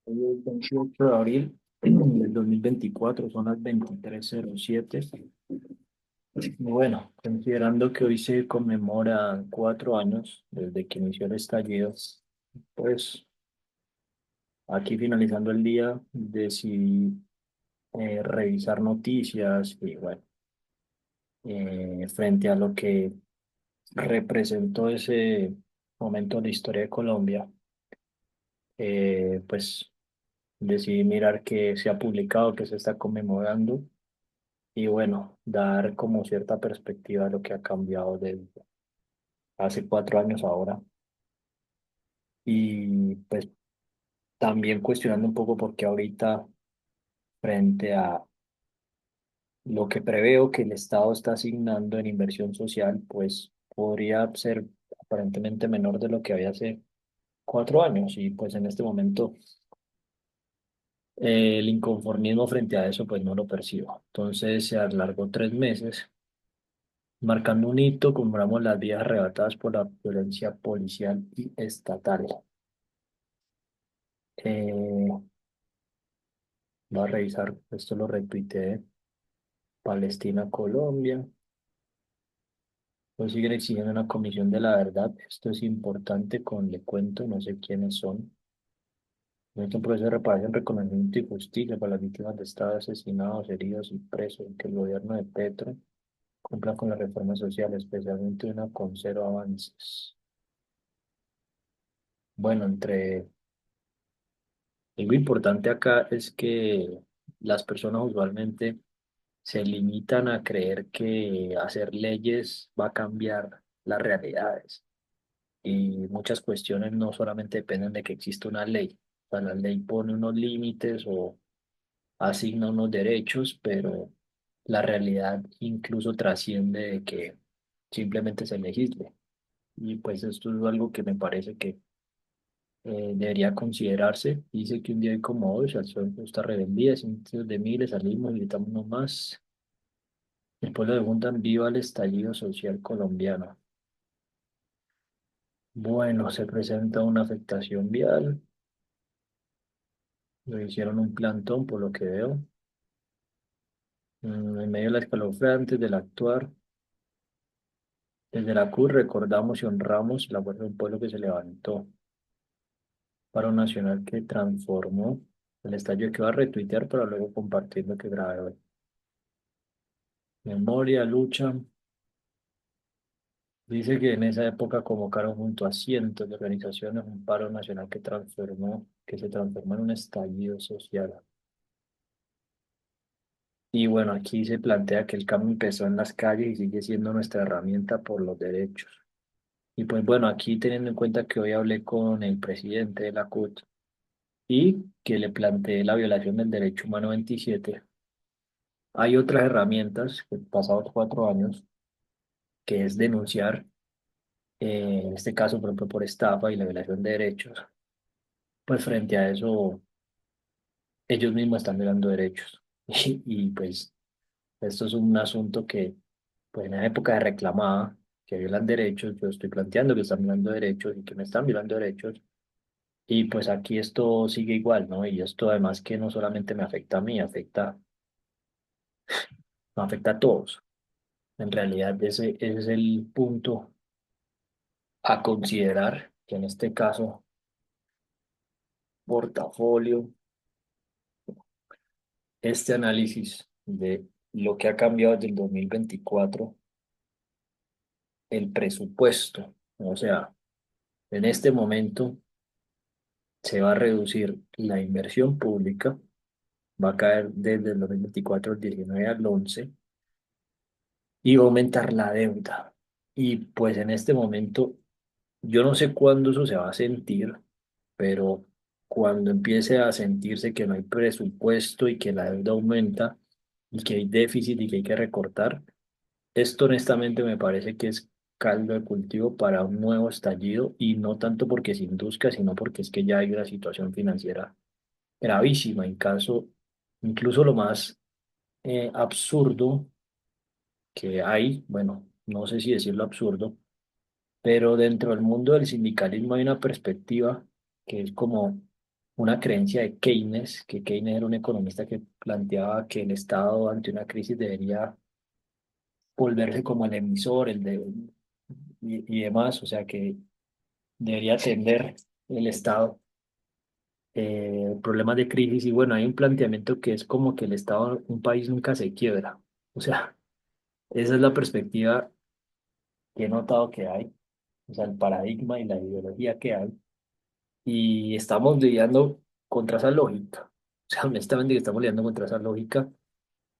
Hoy es 28 de abril del 2024, son las 23:07. Bueno, considerando que hoy se conmemoran 4 años desde que inició el estallido, pues aquí finalizando el día decidí revisar noticias y bueno, frente a lo que representó ese momento de la historia de Colombia, pues decidí mirar qué se ha publicado, qué se está conmemorando y bueno, dar como cierta perspectiva de lo que ha cambiado desde hace 4 años ahora. Y pues también cuestionando un poco por qué ahorita, frente a lo que preveo que el Estado está asignando en inversión social, pues podría ser aparentemente menor de lo que había hace 4 años. Y pues en este momento el inconformismo frente a eso pues no lo percibo. Entonces se alargó 3 meses. Marcando un hito, conmemoramos las vidas arrebatadas por la violencia policial y estatal. Voy a revisar, esto lo retuiteé, Palestina, Colombia. Pues siguen exigiendo una comisión de la verdad. Esto es importante con le cuento, no sé quiénes son. Necesita un proceso de reparación, reconocimiento y justicia para las víctimas de Estado, asesinados, heridos y presos. Que el gobierno de Petro cumpla con la reforma social, especialmente una con cero avances. Bueno, algo importante acá es que las personas usualmente se limitan a creer que hacer leyes va a cambiar las realidades. Y muchas cuestiones no solamente dependen de que exista una ley. O sea, la ley pone unos límites o asigna unos derechos, pero la realidad incluso trasciende de que simplemente se legisle. Y pues esto es algo que me parece que debería considerarse. Dice que un día como hoy se alzó esta rebeldía, cientos de miles salimos y gritamos no más. El pueblo de Juntan viva el estallido social colombiano. Bueno, se presenta una afectación vial. Le hicieron un plantón, por lo que veo. En medio de la escalofriante del actuar, desde la cruz recordamos y honramos la fuerza de un pueblo que se levantó. Paro nacional que transformó el estallido que va a retuitear para luego compartir lo que grabé hoy. Memoria, lucha. Dice que en esa época convocaron junto a cientos de organizaciones un paro nacional que se transformó en un estallido social. Y bueno, aquí se plantea que el cambio empezó en las calles y sigue siendo nuestra herramienta por los derechos. Y pues bueno, aquí teniendo en cuenta que hoy hablé con el presidente de la CUT y que le planteé la violación del derecho humano 27, hay otras herramientas que pasados 4 años, que es denunciar, en este caso, por ejemplo, por estafa y la violación de derechos. Pues frente a eso, ellos mismos están violando derechos. Y pues esto es un asunto que, pues en la época de reclamada, que violan derechos, yo estoy planteando que están violando derechos y que me están violando derechos. Y pues aquí esto sigue igual, ¿no? Y esto además que no solamente me afecta a mí, afecta a todos. En realidad ese es el punto a considerar, que en este caso, portafolio, este análisis de lo que ha cambiado desde el 2024, el presupuesto. O sea, en este momento se va a reducir la inversión pública, va a caer desde el 2024 al 19 al 11 y va a aumentar la deuda. Y pues en este momento, yo no sé cuándo eso se va a sentir, pero cuando empiece a sentirse que no hay presupuesto y que la deuda aumenta y que hay déficit y que hay que recortar, esto honestamente me parece que es caldo de cultivo para un nuevo estallido y no tanto porque se induzca, sino porque es que ya hay una situación financiera gravísima. En caso, incluso lo más absurdo que hay, bueno, no sé si decirlo absurdo, pero dentro del mundo del sindicalismo hay una perspectiva que es como, una creencia de Keynes, que Keynes era un economista que planteaba que el Estado ante una crisis debería volverse como el emisor, y demás, o sea que debería atender el Estado problemas de crisis. Y bueno, hay un planteamiento que es como que el Estado, un país nunca se quiebra. O sea, esa es la perspectiva que he notado que hay, o sea, el paradigma y la ideología que hay. Y estamos lidiando contra esa lógica. O sea, honestamente que estamos lidiando contra esa lógica.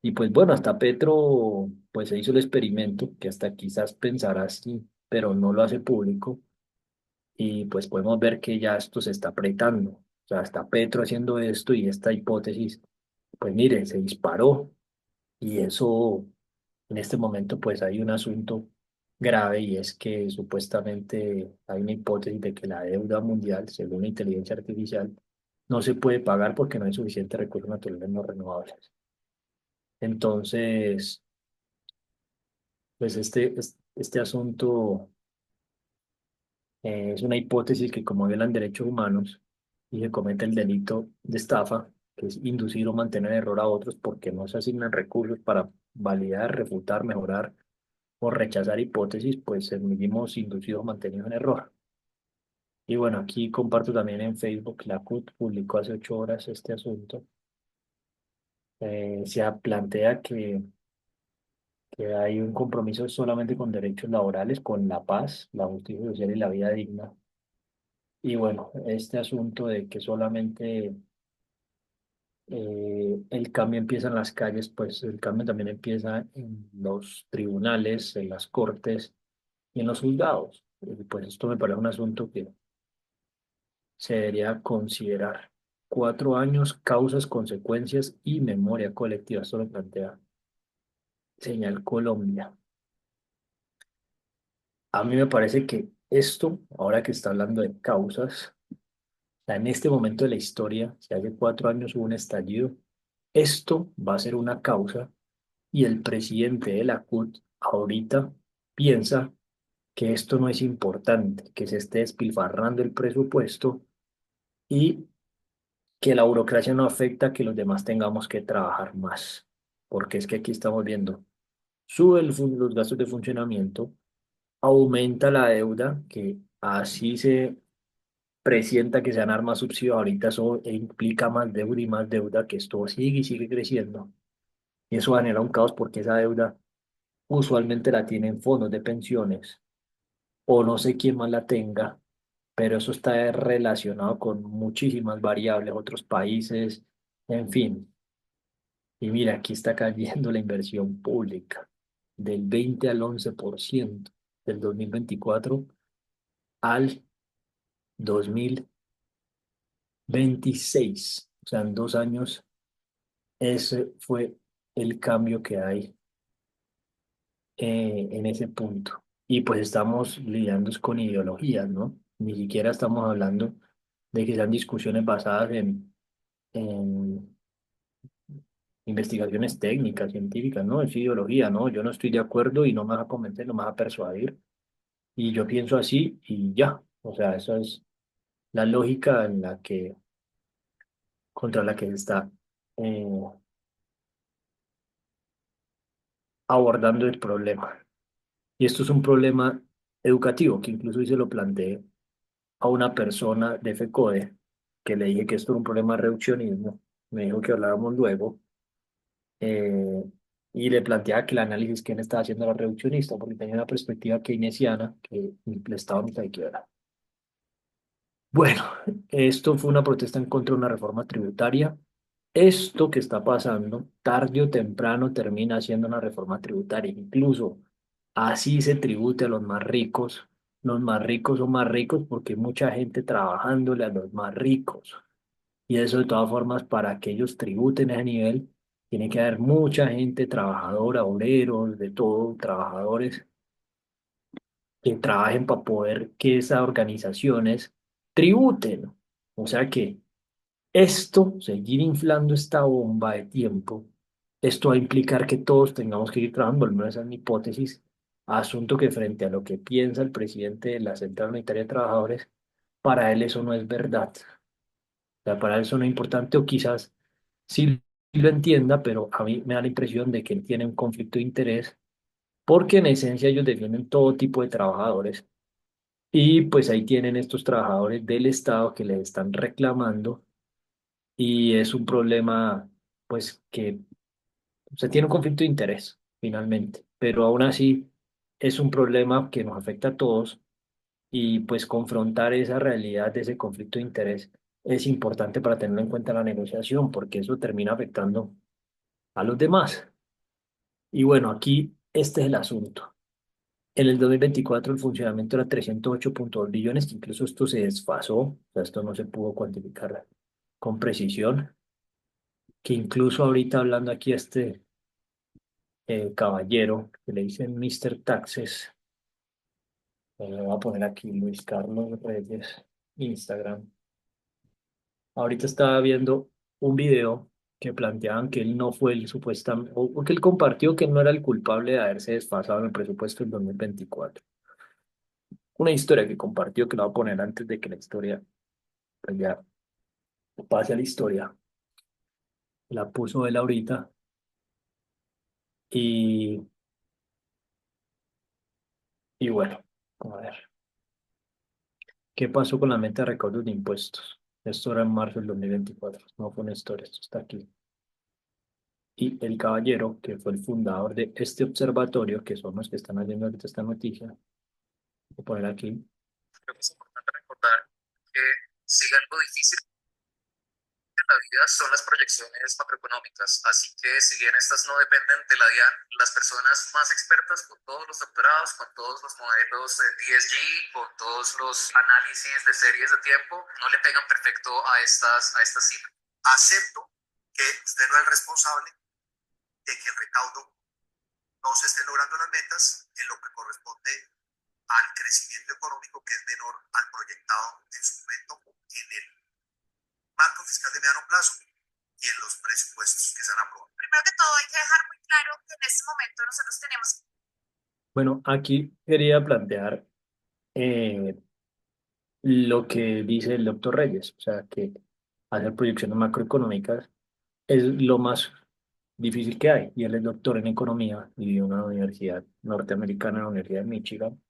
Y pues bueno, hasta Petro, pues se hizo el experimento, que hasta quizás pensará así, pero no lo hace público. Y pues podemos ver que ya esto se está apretando. O sea, está Petro haciendo esto y esta hipótesis, pues mire, se disparó. Y eso, en este momento, pues hay un asunto grave, y es que supuestamente hay una hipótesis de que la deuda mundial, según la inteligencia artificial, no se puede pagar porque no hay suficientes recursos naturales no renovables. Entonces, pues este asunto es una hipótesis que, como violan derechos humanos y se comete el delito de estafa, que es inducir o mantener en error a otros porque no se asignan recursos para validar, refutar, mejorar o rechazar hipótesis, pues seguimos inducidos o mantenidos en error. Y bueno, aquí comparto también en Facebook, la CUT publicó hace 8 horas este asunto. Se plantea que hay un compromiso solamente con derechos laborales, con la paz, la justicia social y la vida digna. Y bueno, este asunto de que solamente el cambio empieza en las calles, pues el cambio también empieza en los tribunales, en las cortes y en los juzgados. Y pues esto me parece un asunto que se debería considerar. 4 años, causas, consecuencias y memoria colectiva. Esto lo plantea Señal Colombia. A mí me parece que esto, ahora que está hablando de causas, sea, en este momento de la historia, si hace 4 años hubo un estallido, esto va a ser una causa, y el presidente de la CUT ahorita piensa que esto no es importante, que se esté despilfarrando el presupuesto y que la burocracia no afecta que los demás tengamos que trabajar más. Porque es que aquí estamos viendo, sube los gastos de funcionamiento, aumenta la deuda, que así se presienta que se van a dar más subsidios. Ahorita eso implica más deuda, que esto sigue y sigue creciendo. Y eso genera un caos porque esa deuda usualmente la tienen fondos de pensiones o no sé quién más la tenga, pero eso está relacionado con muchísimas variables, otros países, en fin. Y mira, aquí está cayendo la inversión pública del 20 al 11% del 2024 al 2026. O sea, en 2 años ese fue el cambio que hay en ese punto. Y pues estamos lidiando es con ideologías, ¿no? Ni siquiera estamos hablando de que sean discusiones basadas en investigaciones técnicas, científicas, ¿no? Es ideología, ¿no? Yo no estoy de acuerdo y no me vas a convencer, no me vas a persuadir. Y yo pienso así y ya. O sea, esa es la lógica contra la que se está eh, abordando el problema. Y esto es un problema educativo, que incluso hoy se lo planteé a una persona de FECODE, que le dije que esto era un problema de reduccionismo. Me dijo que habláramos luego. eh, y le planteaba que el análisis que él estaba haciendo era reduccionista, porque tenía una perspectiva keynesiana que el Estado no se quiebra. Bueno, esto fue una protesta en contra de una reforma tributaria. Esto que está pasando, tarde o temprano termina siendo una reforma tributaria. Incluso así se tribute a los más ricos. Los más ricos son más ricos porque hay mucha gente trabajándole a los más ricos. Y eso de todas formas, para que ellos tributen a ese nivel, tiene que haber mucha gente trabajadora, obreros, de todo, trabajadores que trabajen para poder que esas organizaciones tributen. O sea que esto, seguir inflando esta bomba de tiempo, esto va a implicar que todos tengamos que ir trabajando, al menos esa es mi hipótesis, asunto que, frente a lo que piensa el presidente de la Central Unitaria de Trabajadores, para él eso no es verdad. sea, para él eso no es importante o quizás sí lo entienda, pero a mí me da la impresión de que él tiene un conflicto de interés porque en esencia ellos defienden todo tipo de trabajadores y pues ahí tienen estos trabajadores del Estado que les están reclamando y es un problema pues que se tiene un conflicto de interés finalmente, pero aún así es un problema que nos afecta a todos y pues confrontar esa realidad de ese conflicto de interés es importante para tenerlo en cuenta en la negociación porque eso termina afectando a los demás. Y bueno, aquí este es el asunto. En el 2024 el funcionamiento era 308,2 billones, que incluso esto se desfasó, o sea, esto no se pudo cuantificar con precisión, que incluso ahorita hablando aquí este caballero, que le dicen Mr. Taxes, le voy a poner aquí Luis Carlos Reyes, Instagram. Ahorita estaba viendo un video que planteaban que él no fue el supuestamente, o que él compartió que él no era el culpable de haberse desfasado en el presupuesto del 2024. Una historia que compartió que la voy a poner antes de que la historia pues ya pase a la historia. La puso él ahorita y, y bueno, a ver, ¿qué pasó con la meta de recaudos de impuestos? Esto era en marzo del 2024, no fue una historia, esto está aquí. Y el caballero, que fue el fundador de este observatorio, que son los que están haciendo ahorita esta noticia, voy a poner aquí. Creo que es importante recordar que sigue algo difícil en la vida son las proyecciones macroeconómicas. Así que si bien estas no dependen de la DIAN, las personas más expertas con todos los doctorados, con todos los modelos de ESG, con todos los análisis de series de tiempo, no le pegan perfecto a estas cifras. Acepto que usted no es el responsable de que el recaudo no se esté logrando las metas en lo que corresponde al crecimiento económico que es menor al proyectado en su momento en el marco fiscal de mediano plazo y en los presupuestos que se han aprobado. Primero que todo, hay que dejar muy claro que en este momento nosotros tenemos... Bueno, aquí quería plantear eh, lo que dice el doctor Reyes, o sea, que hacer proyecciones macroeconómicas es lo más difícil que hay, y él es doctor en economía y de una universidad norteamericana, la Universidad de Michigan,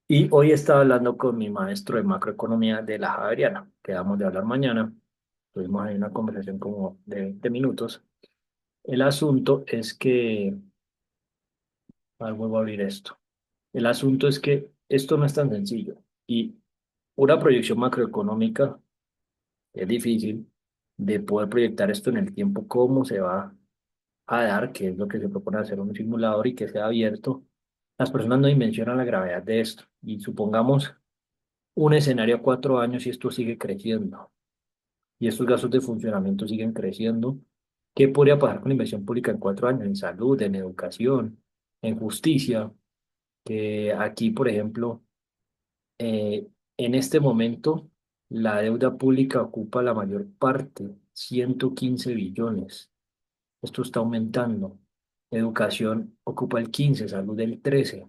y hoy estaba hablando con mi maestro de macroeconomía de la Javeriana, quedamos de hablar mañana, tuvimos ahí una conversación como de 20 minutos. El asunto es que, vuelvo a abrir esto. El asunto es que esto no es tan sencillo y una proyección macroeconómica es difícil de poder proyectar esto en el tiempo, cómo se va a dar, que es lo que se propone hacer un simulador y que sea abierto. Las personas no dimensionan la gravedad de esto y supongamos un escenario a 4 años y esto sigue creciendo y estos gastos de funcionamiento siguen creciendo. ¿Qué podría pasar con la inversión pública en 4 años? En salud, en educación, en justicia, que aquí, por ejemplo, en este momento la deuda pública ocupa la mayor parte, 115 billones. Esto está aumentando. Educación ocupa el 15, salud el 13.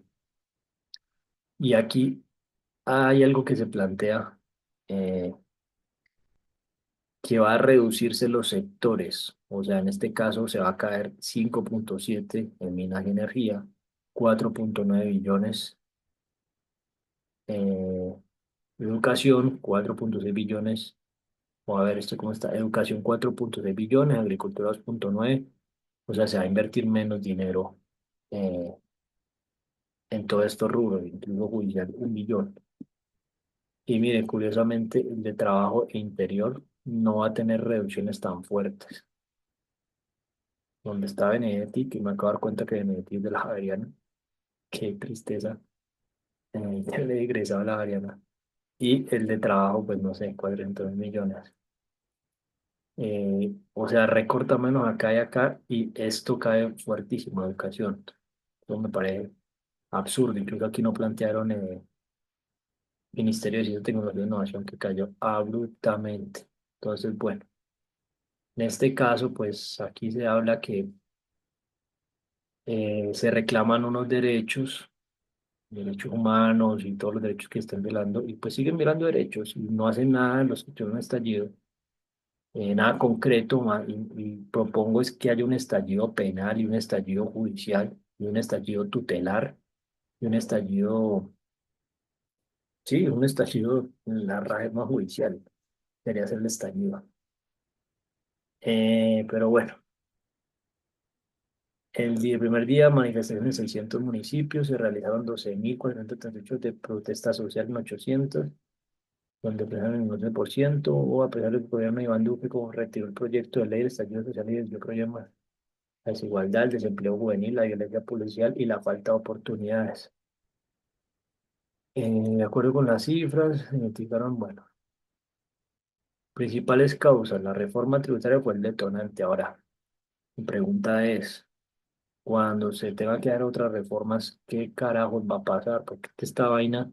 Y aquí hay algo que se plantea, eh, que va a reducirse los sectores. O sea, en este caso se va a caer 5,7 en minas y energía, 4,9 billones educación, 4,6 billones. Vamos a ver esto cómo está. Educación 4,6 billones, agricultura 2,9. O sea, se va a invertir menos dinero eh, en todos estos rubros, incluso judicial 1 billón. Y mire, curiosamente, el de trabajo e interior no va a tener reducciones tan fuertes. Donde está Benedetti, que me acabo de dar cuenta que Benedetti es de la Javeriana. Qué tristeza. Ya le he egresado a la Javeriana. Y el de trabajo, pues no sé, 400 millones. O sea, recorta menos acá y acá y esto cae fuertísimo en educación. Eso me parece absurdo. Incluso aquí no plantearon Ministerio de Ciencia, Tecnología e Innovación que cayó abruptamente. Entonces, bueno, en este caso, pues aquí se habla que se reclaman unos derechos derechos humanos y todos los derechos que estén violando, y pues siguen violando derechos y no hacen nada en los que tuvieron un estallido, nada concreto, y propongo es que haya un estallido penal y un estallido judicial y un estallido tutelar y un estallido, sí, un estallido en la rama judicial, sería hacer el estallido. Pero bueno, primer día, manifestaciones en 600 municipios, se realizaron 12.438 de protesta social en 800, donde expresaron el 11%, o a pesar de que el gobierno de Iván Duque como retiró el proyecto de ley de estallido social y desvió problemas, la desigualdad, el desempleo juvenil, la violencia policial y la falta de oportunidades. De acuerdo con las cifras, identificaron, bueno, principales causas. La reforma tributaria fue el detonante. Ahora, mi pregunta es, cuando se tenga que dar otras reformas, ¿qué carajos va a pasar? Porque esta vaina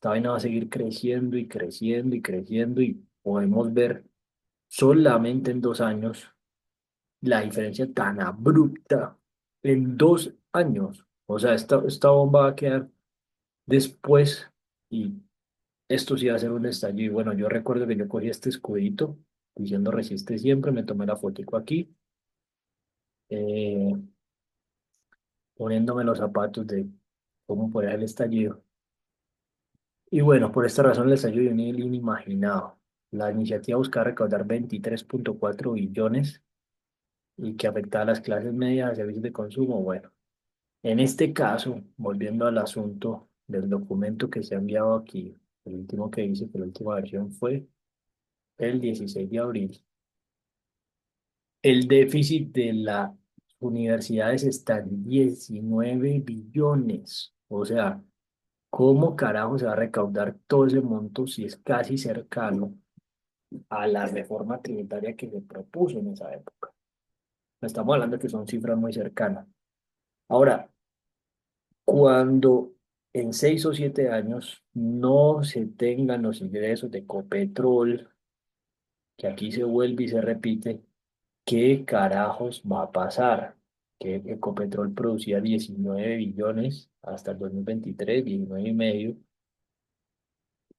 va a seguir creciendo y creciendo y creciendo y podemos ver solamente en 2 años la diferencia tan abrupta en 2 años. O sea, esta bomba va a quedar después y esto sí va a ser un estallido. Y bueno, yo recuerdo que yo cogí este escudito diciendo resiste siempre, me tomé la fotico aquí, eh, poniéndome los zapatos de cómo fue el estallido. Y bueno, por esta razón el estallido de un nivel inimaginado. La iniciativa buscaba recaudar 23,4 billones y que afectaba a las clases medias, a servicios de consumo. Bueno, en este caso, volviendo al asunto del documento que se ha enviado aquí, el último que dice que la última versión fue el 16 de abril. El déficit de las universidades está en 19 billones. O sea, ¿cómo carajo se va a recaudar todo ese monto si es casi cercano a la reforma tributaria que se propuso en esa época? Estamos hablando que son cifras muy cercanas. Ahora, cuando en 6 o 7 años no se tengan los ingresos de Copetrol, que aquí se vuelve y se repite, ¿qué carajos va a pasar? Que Ecopetrol producía 19 billones hasta el 2023, 19,5,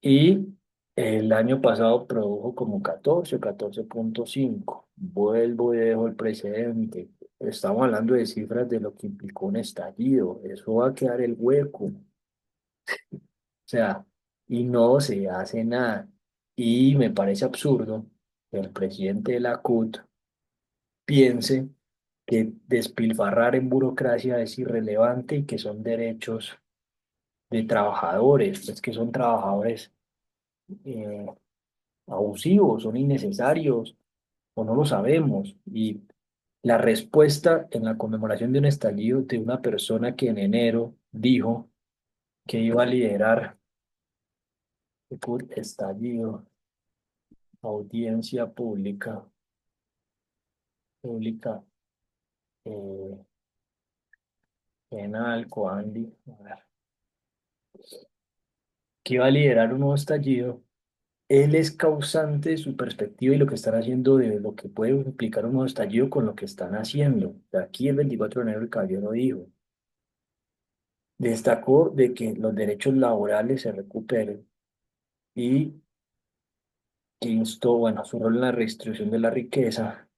y el año pasado produjo como 14 o 14,5. Vuelvo y dejo el precedente. Estamos hablando de cifras de lo que implicó un estallido. Eso va a quedar el hueco. O sea, y no se hace nada. Y me parece absurdo que el presidente de la CUT piense que despilfarrar en burocracia es irrelevante y que son derechos de trabajadores, es que son trabajadores eh, abusivos, son innecesarios o no lo sabemos. Y la respuesta en la conmemoración de un estallido de una persona que en enero dijo que iba a liderar el estallido, audiencia pública, eh, penal, Coandi, a ver, que iba a liderar un nuevo estallido. Él es causante de su perspectiva y lo que están haciendo de lo que puede implicar un nuevo estallido con lo que están haciendo. Aquí el 24 de enero el caballero dijo, destacó de que los derechos laborales se recuperen y que instó, bueno, su rol en la redistribución de la riqueza,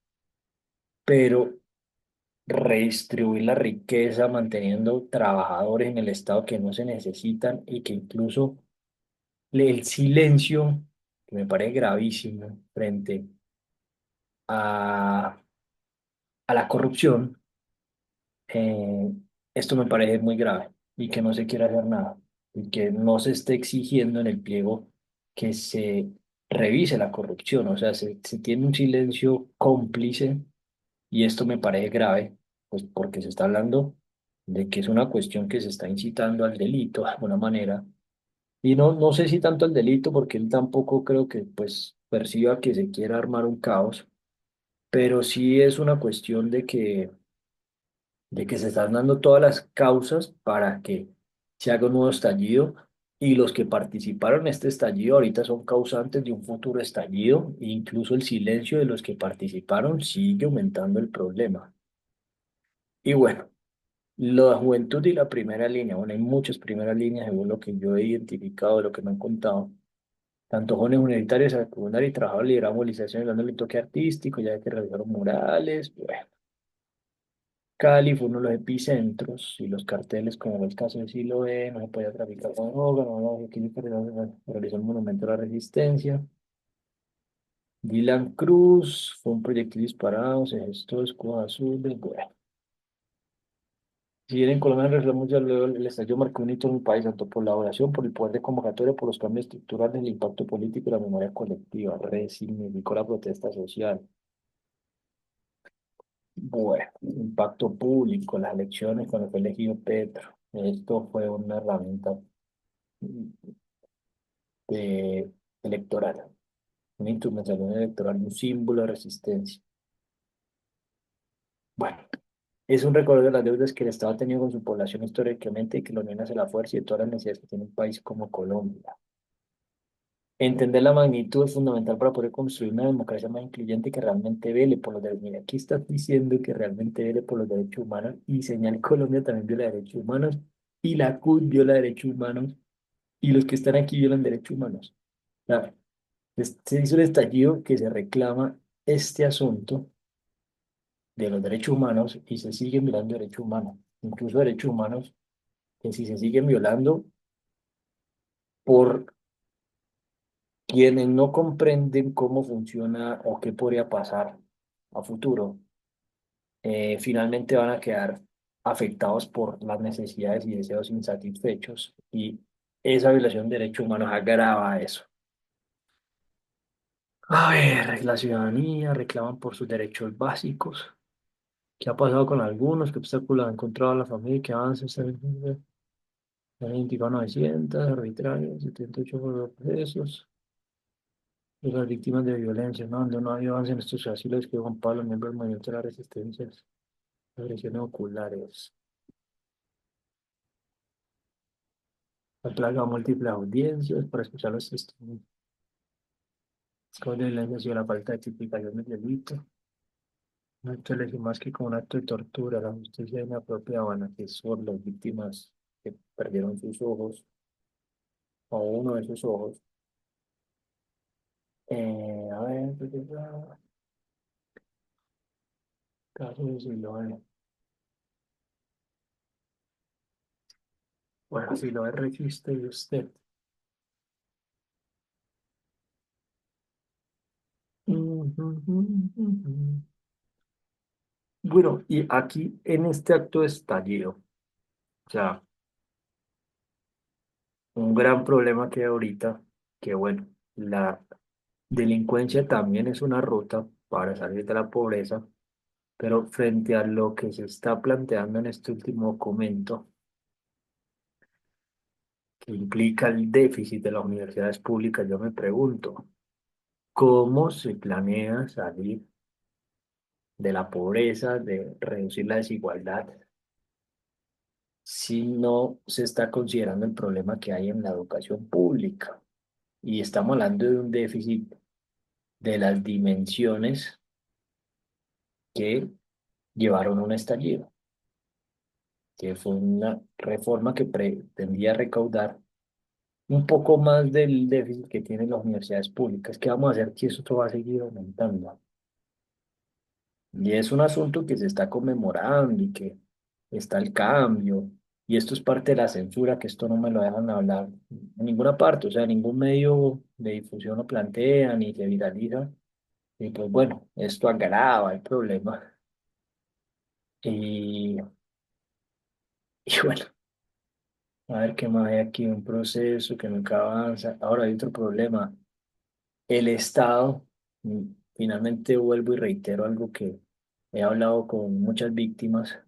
pero redistribuir la riqueza manteniendo trabajadores en el Estado que no se necesitan y que incluso el silencio, que me parece gravísimo frente a, a la corrupción, esto me parece muy grave y que no se quiera hacer nada y que no se esté exigiendo en el pliego que se revise la corrupción. O sea, se tiene un silencio cómplice y esto me parece grave, pues porque se está hablando de que es una cuestión que se está incitando al delito de alguna manera. Y no sé si tanto al delito, porque él tampoco creo que pues perciba que se quiera armar un caos, pero sí es una cuestión de que se están dando todas las causas para que se haga un nuevo estallido y los que participaron en este estallido ahorita son causantes de un futuro estallido e incluso el silencio de los que participaron sigue aumentando el problema. Y bueno, La juventud y la primera línea, bueno, hay muchas primeras líneas según lo que yo he identificado, lo que me han contado. Tanto jóvenes universitarios, secundarios y trabajadores lideraron movilizaciones dándole toque artístico, ya que realizaron murales. Bueno, Cali fue uno de los epicentros y los carteles, como el caso de Siloé, no se podía traficar con droga, no, aquí se realizó el monumento a la resistencia. Dylan Cruz fue un proyectil disparado, se gestó escudo azul, bueno. Si bien en Colombia realizamos ya luego el estallido marcó un hito en el país, tanto por la oración, por el poder de convocatoria, por los cambios estructurales, el impacto político y la memoria colectiva, resignificó la protesta social. Bueno, impacto público, las elecciones cuando fue elegido Petro. Esto fue una herramienta de- electoral, una instrumentación electoral, un símbolo de resistencia. Bueno, es un recuerdo de las deudas que el Estado ha tenido con su población históricamente y que la unión hace la fuerza y de todas las necesidades que tiene un país como Colombia. Entender la magnitud es fundamental para poder construir una democracia más incluyente que realmente vele por los derechos. Mira, aquí estás diciendo que realmente vele por los derechos humanos y Señal Colombia también viola derechos humanos y la CUT viola derechos humanos y los que están aquí violan derechos humanos. Claro, se hizo el estallido que se reclama este asunto de los derechos humanos y se siguen violando derechos humanos, incluso derechos humanos que si se siguen violando por quienes no comprenden cómo funciona o qué podría pasar a futuro, finalmente van a quedar afectados por las necesidades y deseos insatisfechos y esa violación de derechos humanos agrava eso. A ver, la ciudadanía reclaman por sus derechos básicos. ¿Qué ha pasado con algunos? ¿Qué obstáculos ha encontrado la familia? ¿Qué avances se han identificado? 900 arbitrarios, 78 procesos. De las víctimas de violencia, ¿no? Donde no hay avance en estos asilos que Juan Pablo, miembro del movimiento de la resistencia, agresiones oculares. La plaga múltiples audiencias para escuchar los testimonios. Cómo de violencia ha sido la falta de tipificación del delito. Un acto de lesión más que como un acto de tortura, la justicia inapropiada, van a que son las víctimas que perdieron sus ojos, o uno de sus ojos. A ver, caso de Siloé. Bueno, Siloé registre y usted. Bueno, y aquí en este acto de estallido, o sea, un gran problema que hay ahorita, que bueno, la delincuencia también es una ruta para salir de la pobreza, pero frente a lo que se está planteando en este último documento, que implica el déficit de las universidades públicas, yo me pregunto, ¿cómo se planea salir de la pobreza, de reducir la desigualdad, si no se está considerando el problema que hay en la educación pública? Y estamos hablando de un déficit de las dimensiones que llevaron a un estallido, que fue una reforma que pretendía recaudar un poco más del déficit que tienen las universidades públicas. ¿Qué vamos a hacer si eso va a seguir aumentando? Y es un asunto que se está conmemorando y que está el cambio. Y esto es parte de la censura, que esto no me lo dejan hablar en ninguna parte, o sea, ningún medio de difusión lo plantea ni se viraliza. Y pues bueno, esto agrava el problema. Y, y bueno, a ver qué más hay aquí, un proceso que nunca avanza. Ahora hay otro problema. El Estado, finalmente vuelvo y reitero algo que he hablado con muchas víctimas.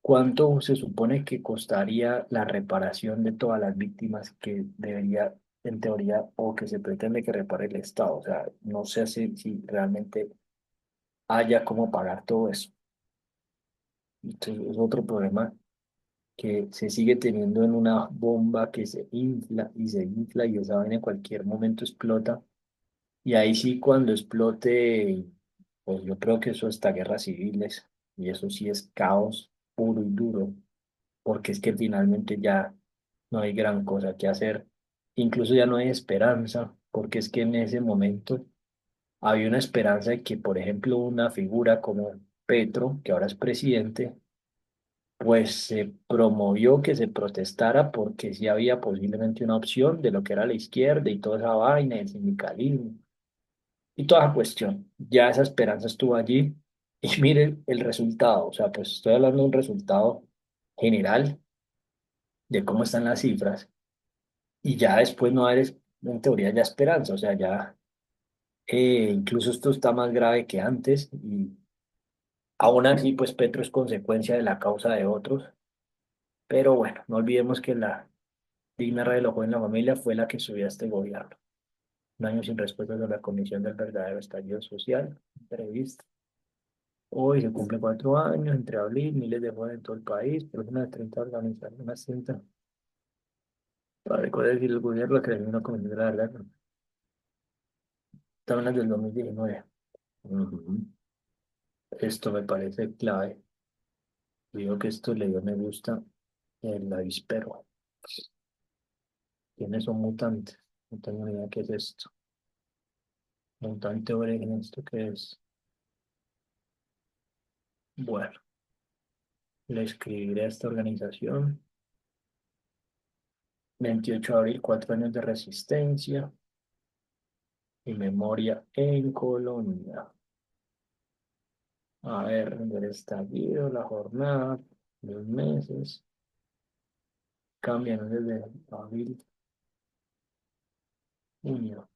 ¿Cuánto se supone que costaría la reparación de todas las víctimas que debería, en teoría, o que se pretende que repare el Estado? O sea, no sé si realmente haya cómo pagar todo eso. Entonces, es otro problema que se sigue teniendo en una bomba que se infla y esa vaina en cualquier momento explota. Y ahí sí, cuando explote, pues yo creo que eso está guerras civiles y eso sí es caos. puro y duro, porque es que finalmente ya no hay gran cosa que hacer. Incluso ya no hay esperanza, porque es que en ese momento había una esperanza de que, por ejemplo, una figura como Petro, que ahora es presidente, pues se promovió que se protestara porque sí había posiblemente una opción de lo que era la izquierda y toda esa vaina, el sindicalismo y toda esa cuestión. Ya esa esperanza estuvo allí y miren el resultado, o sea, pues estoy hablando de un resultado general de cómo están las cifras y ya después no hay, en teoría, ya esperanza, o sea, ya incluso esto está más grave que antes y aún así, pues Petro es consecuencia de la causa de otros, pero bueno, no olvidemos que la digna reloj en la familia fue la que subió a este gobierno. Un año sin respuestas de la Comisión del Verdadero Estallido Social, entrevista. Hoy se cumplen 4 años, entre abril, miles de jóvenes en todo el país, por una de 30 organizaciones, unas 30. Para recordar que el gobierno creó una comisión de la verdad, ¿no? Estaban las del 2019. Ujú. Esto me parece clave. Digo que esto le dio me gusta el avispero. ¿Quiénes son mutantes? No tengo ni idea qué es esto. Mutante origen, ¿esto qué es? Bueno, le escribiré a esta organización. 28 de abril, 4 años de resistencia y memoria en Colombia. A ver, el estallido, la jornada, los meses, cambian desde abril, junio.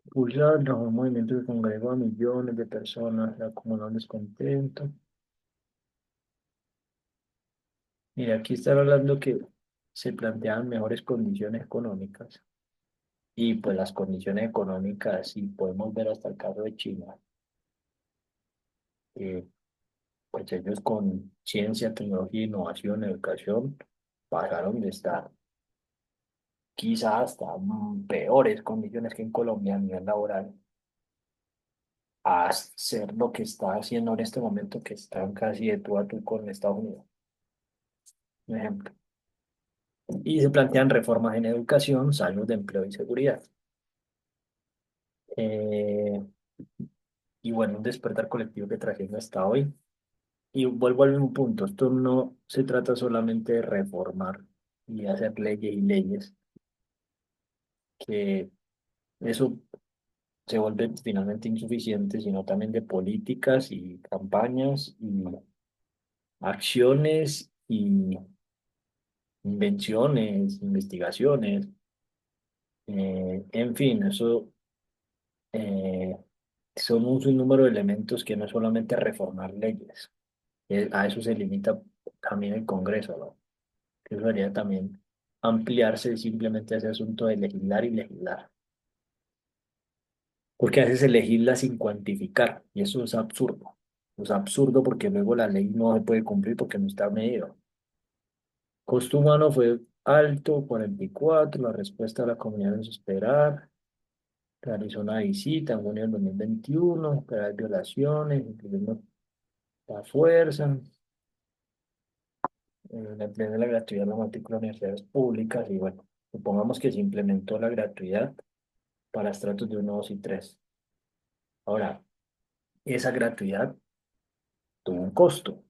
Pulsar, los movimientos que congregó a millones de personas, acumuló descontento. Mira, aquí están hablando que se planteaban mejores condiciones económicas y pues las condiciones económicas, si podemos ver hasta el caso de China, eh, pues ellos con ciencia, tecnología, innovación, educación, pasaron de estar quizás hasta peores condiciones que en Colombia a nivel laboral, a hacer lo que está haciendo en este momento, que están casi de tú a tú con Estados Unidos, un ejemplo. Y se plantean reformas en educación, salud, empleo y seguridad. Eh, y bueno, un despertar colectivo que trajimos hasta hoy. Y vuelvo al mismo punto, esto no se trata solamente de reformar y hacer leyes y leyes, que eso se vuelve finalmente insuficiente, sino también de políticas y campañas y acciones y invenciones, investigaciones, en fin, eso eh, son un sinnúmero de elementos que no es solamente reformar leyes, a eso se limita también el Congreso, ¿no? Que eso debería también ampliarse simplemente a ese asunto de legislar y legislar. Porque a veces se legisla sin cuantificar y eso es absurdo. Es absurdo porque luego la ley no se puede cumplir porque no está medido. Costo humano fue alto, 44. La respuesta de la comunidad es esperar. Realizó una visita en junio del 2021, esperar violaciones, incluyendo la fuerza, la empleo de la gratuidad de la matrícula de universidades públicas y bueno, supongamos que se implementó la gratuidad para estratos de 1, 2 y 3. Ahora, esa gratuidad tuvo un costo.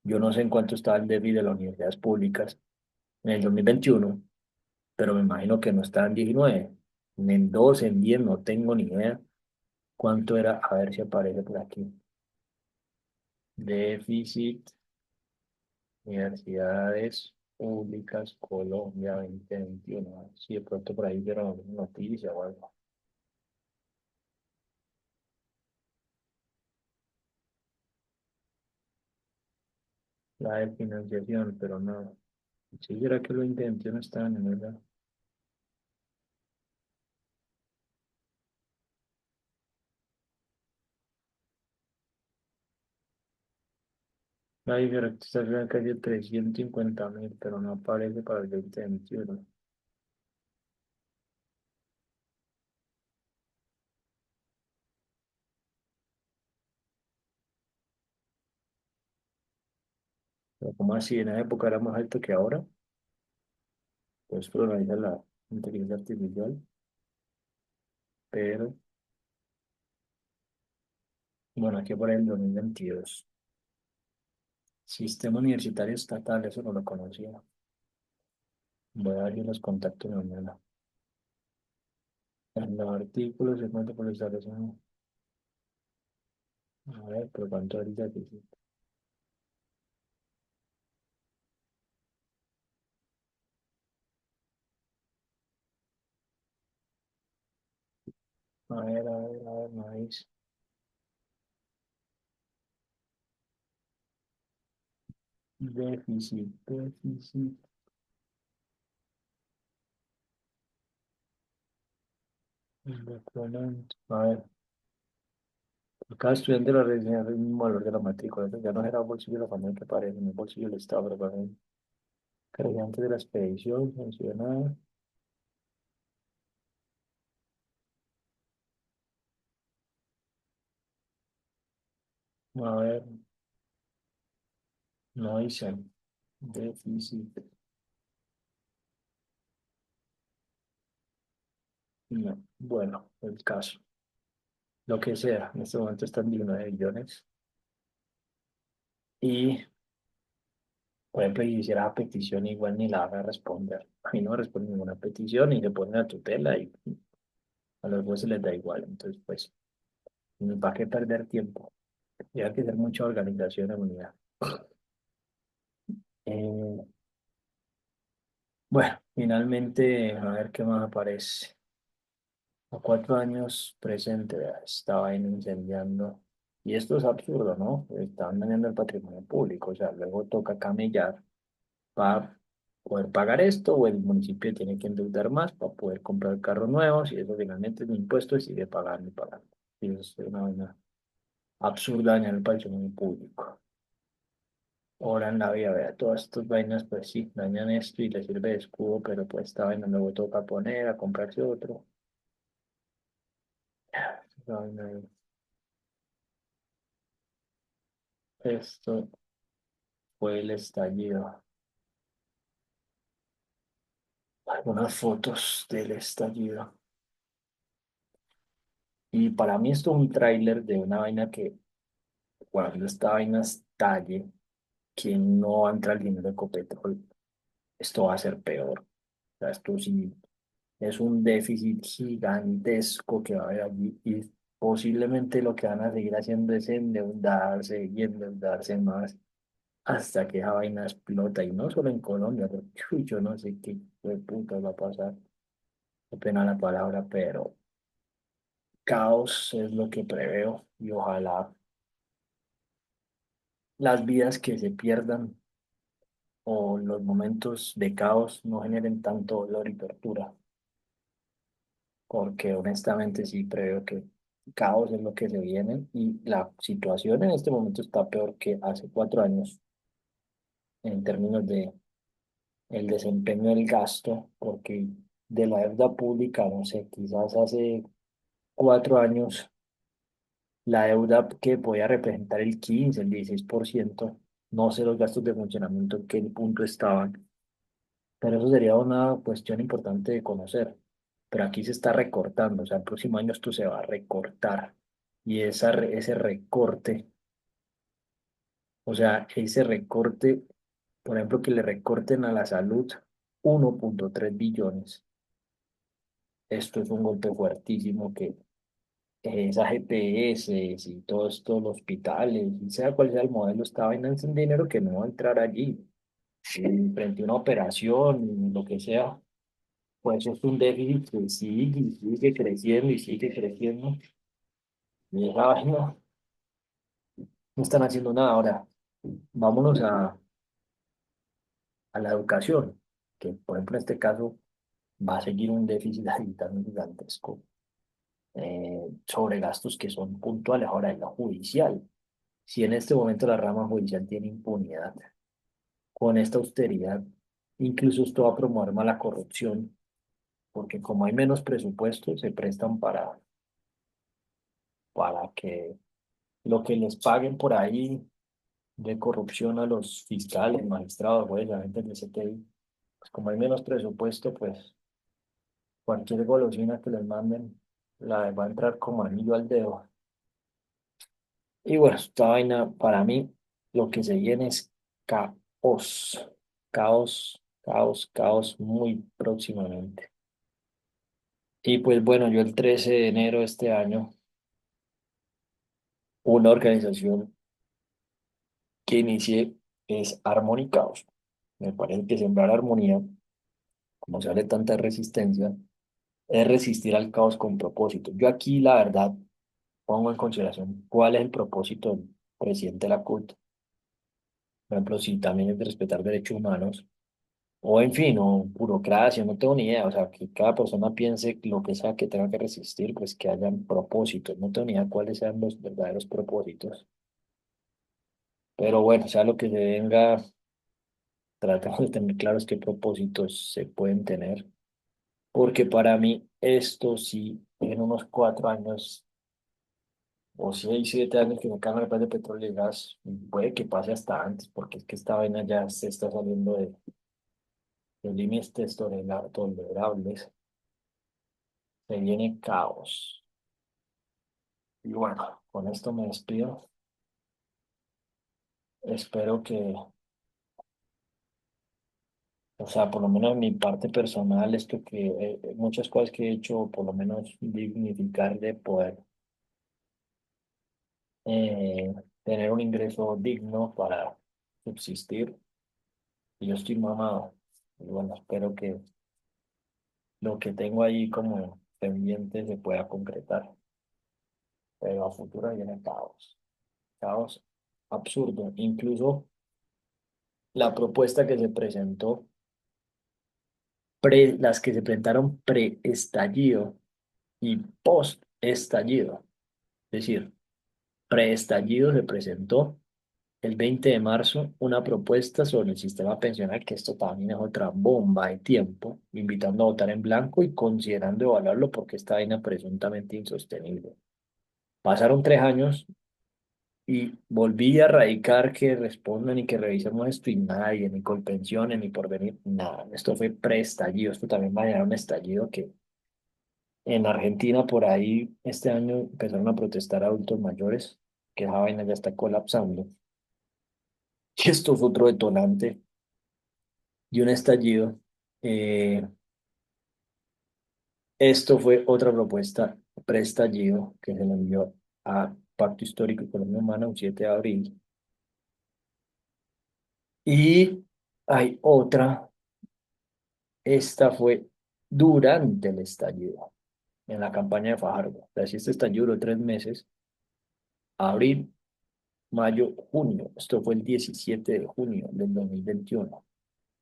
Yo no sé en cuánto estaba el déficit de las universidades públicas en el 2021, pero me imagino que no estaba en 19, ni en 12, en 10, no tengo ni idea cuánto era, a ver si aparece por aquí. Déficit, universidades públicas, Colombia 2021. Si de pronto por ahí vieron alguna noticia o algo. La de financiación, pero no. Si será que lo intenté, no está en verdad. La diferencia está casi 350.000, pero no aparece para el 2021. Pero como así, en esa época era más alto que ahora, pues lo analiza la inteligencia artificial, pero bueno, aquí por el 2022. Sistema Universitario Estatal, eso no lo conocía. Voy a ver si los contactos mañana. En los artículos se cuenta por establecido. A ver, pero cuánto ahorita que sí. A ver, maíz. Déficit. Documento. A ver, cada estudiante lo reseña el mismo valor de la matrícula. Entonces ya no será bolsillo de la familia que aparece, en el bolsillo del Estado, pero para el creyente de la expedición, mencionada. A ver, no dice. Déficit. No. Bueno, el caso. Lo que sea, en este momento están 19 billones. Y, por ejemplo, si hiciera la petición, igual ni la van a responder. A mí no me responde ninguna petición y se pone a tutela y a los jueces les da igual. Entonces, pues, ¿para qué perder tiempo? Y hay que hacer mucha organización en unidad. Eh, bueno, finalmente, a ver qué más aparece. A 4 años presente, vea, estaba incendiando. Y esto es absurdo, ¿no? Estaban dañando el patrimonio público. O sea, luego toca camellar para poder pagar esto, o el municipio tiene que endeudar más para poder comprar carros nuevos, y eso finalmente es un impuesto y sigue pagando y pagando. Y eso es una vaina absurda dañar el patrimonio público. Ahora en la vida, vea, todas estas vainas, pues sí, dañan esto y le sirve de escudo, pero pues esta vaina luego toca poner a comprarse otro. Esta vaina esto fue el estallido. Algunas fotos del estallido. Y para mí esto es un tráiler de una vaina que cuando esta vaina estalle, que no entra el dinero de Ecopetrol, esto va a ser peor. O sea, esto sí es un déficit gigantesco que va a haber allí, y posiblemente lo que van a seguir haciendo es endeudarse y endeudarse más hasta que esa vaina explota. Y no solo en Colombia, pero uy, yo no sé qué de puta va a pasar. Qué pena la palabra, pero caos es lo que preveo, y ojalá las vidas que se pierdan o los momentos de caos no generen tanto dolor y tortura, porque honestamente sí creo que caos es lo que se viene, y la situación en este momento está peor que hace 4 años en términos de el desempeño del gasto, porque de la deuda pública, no sé, quizás hace 4 años la deuda que podía representar el 15, el 16%, no sé los gastos de funcionamiento en qué punto estaban, pero eso sería una cuestión importante de conocer. Pero aquí se está recortando, o sea, el próximo año esto se va a recortar. Y ese recorte, o sea, ese recorte, por ejemplo, que le recorten a la salud 1,3 billones. Esto es un golpe fuertísimo que esas GPS y todo esto, los hospitales, y sea cual sea el modelo, esta vaina es un dinero que no va a entrar allí. Frente a una operación, lo que sea. Pues es un déficit que sigue y sigue creciendo y sigue creciendo. Y esa vaina no están haciendo nada. Ahora, vámonos a la educación, que por ejemplo en este caso va a seguir un déficit ahí tan gigantesco, sobre gastos que son puntuales. Ahora, en la judicial, si en este momento la rama judicial tiene impunidad con esta austeridad, incluso esto va a promover más la corrupción, porque como hay menos presupuestos, se prestan para que lo que les paguen por ahí de corrupción a los fiscales, magistrados, jueces, agentes de CTI. Pues como hay menos presupuesto, pues cualquier golosina que les manden la va a entrar como anillo al dedo. Y bueno, esta vaina para mí lo que se viene es caos, caos, caos, caos muy próximamente. Y pues bueno, yo el 13 de enero de este año, una organización que inicié es Harmony Caos. Me parece que sembrar armonía, como sale tanta resistencia, es resistir al caos con propósito. Yo aquí, la verdad, pongo en consideración cuál es el propósito del presidente de la CUT. Por ejemplo, si también es de respetar derechos humanos, o en fin, o burocracia, no tengo ni idea. O sea, que cada persona piense lo que sea que tenga que resistir, pues que hayan propósitos. No tengo ni idea cuáles sean los verdaderos propósitos. Pero bueno, sea lo que se venga, tratamos de tener claros qué propósitos se pueden tener. Porque para mí, esto sí, en unos 4 años o 6, 7 años que me cambie el precio de petróleo y gas, puede que pase hasta antes, porque es que esta vaina ya se está saliendo de límites tolerables. Se viene caos. Y bueno, con esto me despido. Espero que, o sea, por lo menos en mi parte personal, esto que muchas cosas que he hecho, por lo menos dignificar de poder eh, tener un ingreso digno para subsistir. Y yo estoy mamado. Y bueno, espero que lo que tengo ahí como pendiente se pueda concretar. Pero a futuro viene caos. Caos absurdo. Incluso la propuesta que se presentó, las que se presentaron pre-estallido y post-estallido. Es decir, pre-estallido se presentó el 20 de marzo una propuesta sobre el sistema pensional, que esto también es otra bomba de tiempo, invitando a votar en blanco y considerando evaluarlo porque esta vaina presuntamente insostenible. Pasaron 3 años y volví a radicar que respondan y que revisemos esto y nadie, ni Colpensiones, ni Porvenir, nada. Esto fue pre-estallido, esto también va a llegar a un estallido que en Argentina por ahí este año empezaron a protestar adultos mayores, que esa vaina ya está colapsando. Y esto fue otro detonante y un estallido. Eh, Esto fue otra propuesta pre-estallido que se le envió a Pacto Histórico Economía Humana un 7 de abril. Y hay otra, esta fue durante el estallido, en la campaña de Fajardo. O sea, si este estallido duró 3 meses, abril, mayo, junio. Esto fue el 17 de junio del 2021.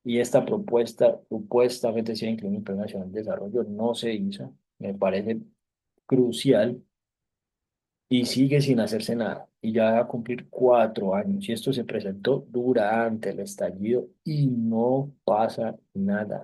Y esta propuesta supuestamente se incluye en el Plan Nacional de Desarrollo, no se hizo. Me parece crucial y sigue sin hacerse nada. Y ya va a cumplir 4 años. Y esto se presentó durante el estallido y no pasa nada.